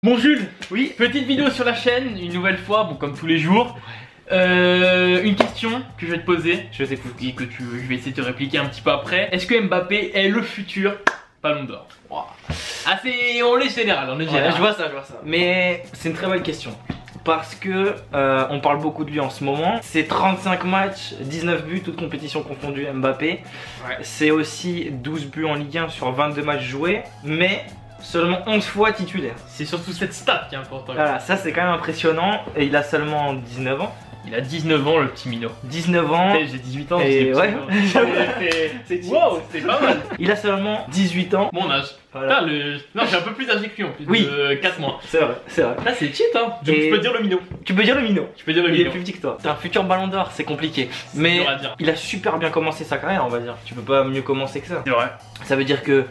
Bon Jules, oui, petite vidéo sur la chaîne, une nouvelle fois, bon comme tous les jours. Une question que je vais te poser, je t'écoute. Et que je vais essayer de te répliquer un petit peu après. Est-ce que Mbappé est le futur Ballon d'Or? Wow. Ah c'est, on est général, on est général. Ouais, je vois ça. Mais c'est une très bonne question. Parce que on parle beaucoup de lui en ce moment. C'est 35 matchs, 19 buts, toutes compétitions confondues, Mbappé. Ouais. C'est aussi 12 buts en Ligue 1 sur 22 matchs joués. Mais seulement 11 fois titulaire. C'est surtout cette stat qui est importante. Voilà, ça c'est quand même impressionnant. Et il a seulement 19 ans. Il a 19 ans le petit minot. 19 ans. J'ai 18 ans. Et ouais. C'est wow, c'est pas mal. Il a seulement 18 ans. Mon âge. Voilà. Là, non, j'ai un peu plus âgé que lui en plus. Oui. De 4 mois. C'est vrai, c'est vrai. Là, c'est cheat, hein. Donc, je peux dire le minot. Tu peux dire le minot. Je peux dire le minot. Il est plus petit que toi. T'es un futur ballon d'or, c'est compliqué. Mais il a super bien commencé sa carrière, on va dire. Tu peux pas mieux commencer que ça. C'est vrai. Ça veut dire que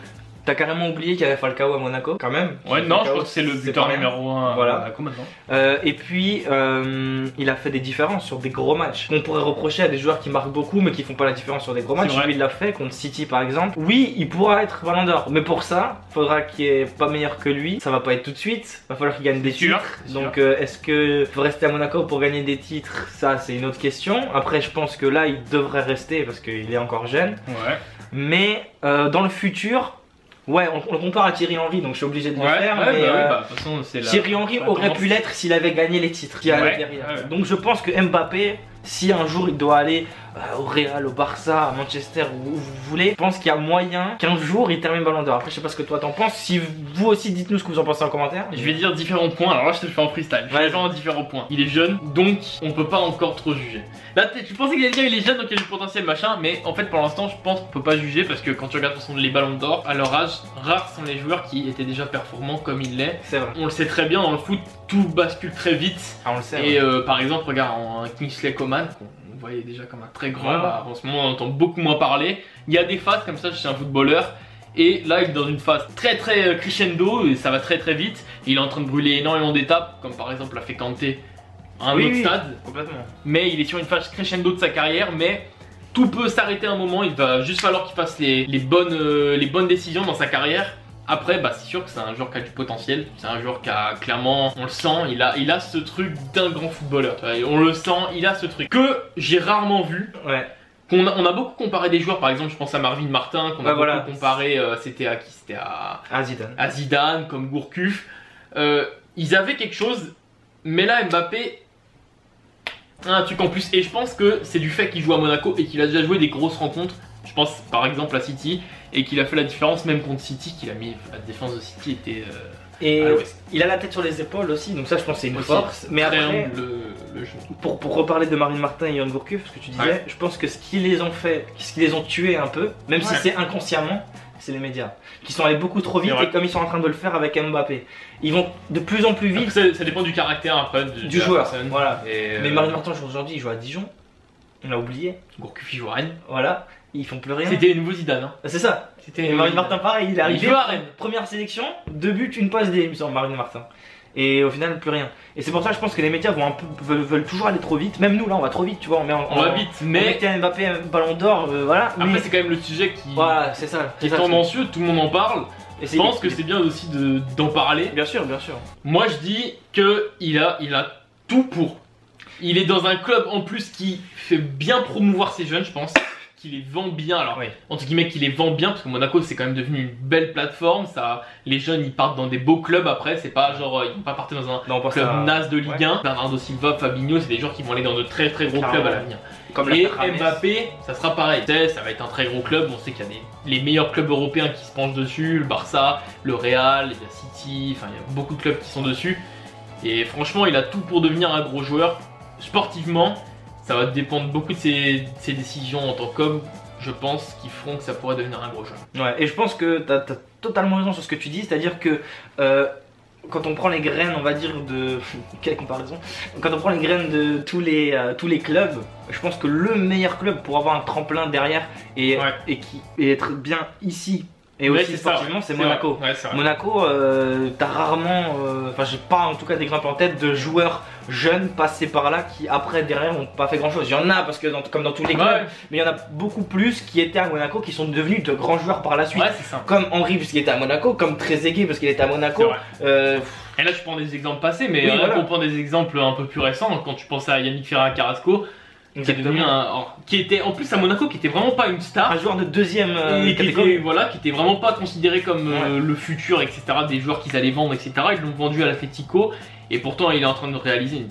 t'as carrément oublié qu'il y avait Falcao à Monaco, quand même. Ouais, non, je crois que c'est le buteur numéro 1 voilà. À Monaco maintenant. Et puis, il a fait des différences sur des gros matchs. On pourrait reprocher à des joueurs qui marquent beaucoup, mais qui font pas la différence sur des gros matchs. Lui, il l'a fait contre City, par exemple. Oui, il pourra être ballon d'or, mais pour ça, faudra qu'il est pas meilleur que lui. Ça va pas être tout de suite. Va falloir qu'il gagne des titres. Donc, est-ce que faut rester à Monaco pour gagner des titres? Ça, c'est une autre question. Après, je pense que là, il devrait rester parce qu'il est encore jeune. Ouais. Mais dans le futur. Ouais, on le compare à Thierry Henry, donc je suis obligé de le faire. Ouais, mais de toute façon, Thierry Henry aurait pu l'être s'il avait gagné les titres qu'il y avait derrière. Donc je pense que Mbappé, si un jour il doit aller au Real, au Barça, à Manchester, où vous voulez, je pense qu'il y a moyen qu'un jour il termine ballon d'or. Après, je sais pas ce que toi t'en penses. Si vous aussi, dites-nous ce que vous en pensez en commentaire. Je vais dire différents points. Alors là, je te le fais en freestyle. Je vais dire en différents points. Il est jeune, donc on peut pas encore trop juger. Là, tu pensais qu'il allait dire il est jeune, donc il a du potentiel, machin. Mais en fait, pour l'instant, je pense qu'on peut pas juger parce que quand tu regardes de toute façon les ballons d'or, à leur âge, rares sont les joueurs qui étaient déjà performants comme il l'est. C'est vrai. On le sait très bien dans le foot, tout bascule très vite. Ah, on le sait. Et par exemple, regarde en Kingsley Coman, on voyait déjà comme un très grand. Bah, en ce moment, on entend beaucoup moins parler. Il y a des phases comme ça chez un footballeur. Et là, il est dans une phase très crescendo et ça va très vite. Et il est en train de brûler énormément d'étapes, comme par exemple l'a fait Kanté à un autre stade. Complètement. Mais il est sur une phase crescendo de sa carrière, mais tout peut s'arrêter un moment. Il va juste falloir qu'il fasse les bonnes décisions dans sa carrière. Après, bah, c'est sûr que c'est un joueur qui a du potentiel. C'est un joueur qui a clairement, on le sent, il a ce truc d'un grand footballeur. On le sent, il a ce truc que j'ai rarement vu. Ouais. On a beaucoup comparé des joueurs, par exemple, je pense à Marvin Martin, qu'on a beaucoup comparé. C'était à qui? C'était à Zidane. À Zidane, comme Gourcuff. Ils avaient quelque chose, mais là, Mbappé. Un truc en plus, et je pense que c'est du fait qu'il joue à Monaco et qu'il a déjà joué des grosses rencontres. Je pense par exemple à City et qu'il a fait la différence même contre City, qu'il a mis la défense de City était et il a la tête sur les épaules aussi, donc ça je pense c'est une force. Mais après, le jeu. Pour reparler de Marvin Martin et Yohan Gourcuff, ce que tu disais, je pense que ce qui les ont fait, ce qui les ont tués un peu, même si c'est inconsciemment, c'est les médias qui sont allés beaucoup trop vite et comme ils sont en train de le faire avec Mbappé, ils vont de plus en plus vite. Après, ça dépend du caractère après du joueur. Voilà. Mais Marvin Martin aujourd'hui il joue à Dijon, on l'a oublié. Gourcuff il joue à Rennes. Voilà. Ils font plus rien. C'était les nouveaux Zidane. Hein. C'est ça. C'était Marvin Martin pareil, il est arrivé. À Rennes. Première sélection, 2 buts, une passe des Marvin Martin. Et au final plus rien. Et c'est pour ça que je pense que les médias vont veulent toujours aller trop vite. Même nous là on va trop vite, tu vois. On va vite, mais on Mbappé Ballon d'Or, voilà. Après c'est quand même le sujet qui. Voilà, c'est ça. Qui est tendancieux, tout le monde en parle. Et je pense que c'est bien aussi d'en parler. Bien sûr, bien sûr. Moi je dis que il a tout pour. Il est dans un club en plus qui fait bien promouvoir ses jeunes, je pense. Qui les vend bien, alors entre guillemets qui les vend bien parce que Monaco c'est quand même devenu une belle plateforme, ça, les jeunes ils partent dans des beaux clubs après, c'est pas genre ils vont pas partir dans un club naze de Ligue 1. Bernardo Silva, Fabinho, c'est des joueurs qui vont aller dans de très gros clubs à l'avenir. Et Mbappé, ça sera pareil, ça va être un très gros club, on sait qu'il y a les meilleurs clubs européens qui se penchent dessus, le Barça, le Real, il y a City, enfin il y a beaucoup de clubs qui sont dessus. Et franchement il a tout pour devenir un gros joueur sportivement. Ça va dépendre beaucoup de ses décisions en tant qu'homme, je pense, qui feront que ça pourrait devenir un gros joueur. Ouais, et je pense que tu as totalement raison sur ce que tu dis, c'est-à-dire que quand on prend les graines, on va dire de... Quelle comparaison? Quand on prend les graines de tous les clubs, je pense que le meilleur club pour avoir un tremplin derrière et être bien ici, et aussi sportivement, c'est Monaco. Monaco, t'as rarement, enfin j'ai pas en tout cas d'exemple en tête de joueurs jeunes passés par là qui après derrière n'ont pas fait grand chose. Il y en a parce que comme dans tous les clubs, mais il y en a beaucoup plus qui étaient à Monaco qui sont devenus de grands joueurs par la suite. Comme Henry parce qu'il était à Monaco, comme Trezeguet parce qu'il était à Monaco. Et là, je prends des exemples passés, mais Oui, voilà. on prend des exemples un peu plus récents. Quand tu penses à Yannick Ferreira Carrasco, qui est devenu qui était en plus à Monaco, qui était vraiment pas une star. Un joueur de deuxième Et qui catégorie. était, voilà, qui était vraiment pas considéré comme Ouais. le futur, etc. Des joueurs qu'ils allaient vendre, etc. Ils l'ont vendu à l'Atlético et pourtant il est en train de réaliser une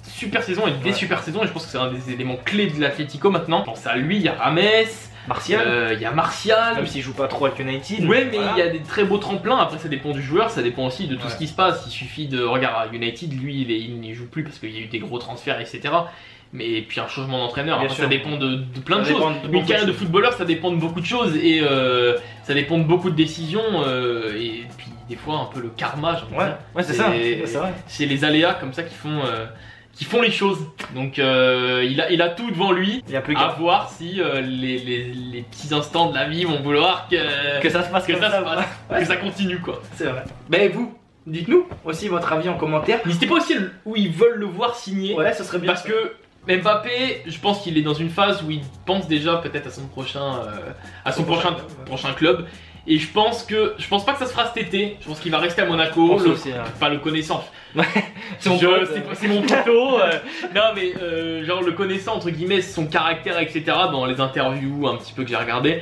super saison et des super saisons. Et je pense que c'est un des éléments clés de l'Atlético maintenant. Je pense à lui, il y a Rames, Martial. il y a Martial. Même s'il joue pas trop avec United. Ouais, mais voilà. il y a des très beaux tremplins. Après, ça dépend du joueur, ça dépend aussi de tout Ouais. ce qui se passe. Il suffit de regarder United, lui, il n'y joue plus parce qu'il y a eu des gros transferts, etc. Mais puis un changement d'entraîneur, Bien après, sûr. ça dépend de plein de Ça choses. dépend de beaucoup Une de carrière de choses. footballeur, ça dépend de beaucoup de choses et ça dépend de beaucoup de décisions. Et puis des fois, un peu le karma, j'ai envie de Ouais, dire. ouais, c'est ça. Et C'est vrai. c'est les aléas comme ça qui font les choses. Donc il a tout devant lui. Il y a plus À qu'à. voir si les petits instants de la vie vont vouloir Que ça se passe que comme ça ça. se passe, Ouais, que ça continue quoi. c'est vrai. Ben vous, dites-nous. Aussi votre avis en commentaire. N'hésitez pas aussi où ils veulent le voir signer. Ouais, ce serait bien. Parce que Mbappé, je pense qu'il est dans une phase où il pense déjà peut-être à son prochain, prochain club. Et je pense pas que ça se fera cet été. Je pense qu'il va rester à Monaco. Pas le connaissant. C'est mon pote. C'est mon poteau. Non mais genre le connaissant entre guillemets, son caractère, etc. Dans les interviews un petit peu que j'ai regardé.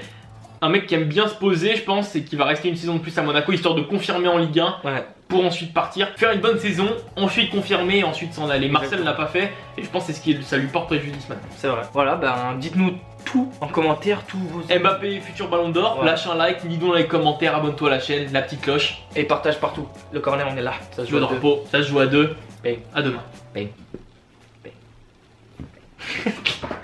Un mec qui aime bien se poser, je pense, et qui va rester une saison de plus à Monaco histoire de confirmer en Ligue 1 Ouais. pour ensuite partir, faire une bonne saison, ensuite confirmer et ensuite s'en aller. Marcel l'a pas fait et je pense que c'est ça lui porte préjudice maintenant. C'est vrai. Voilà, ben dites-nous tout en commentaire, tous vos. Mbappé, futur ballon d'or, Ouais. lâche un like, dis-nous dans les commentaires, abonne-toi à la chaîne, la petite cloche, Et partage partout. Le corner, on est là. Ça se le joue à deux. drapeau, ça se joue à deux. Bang. À demain. Bang.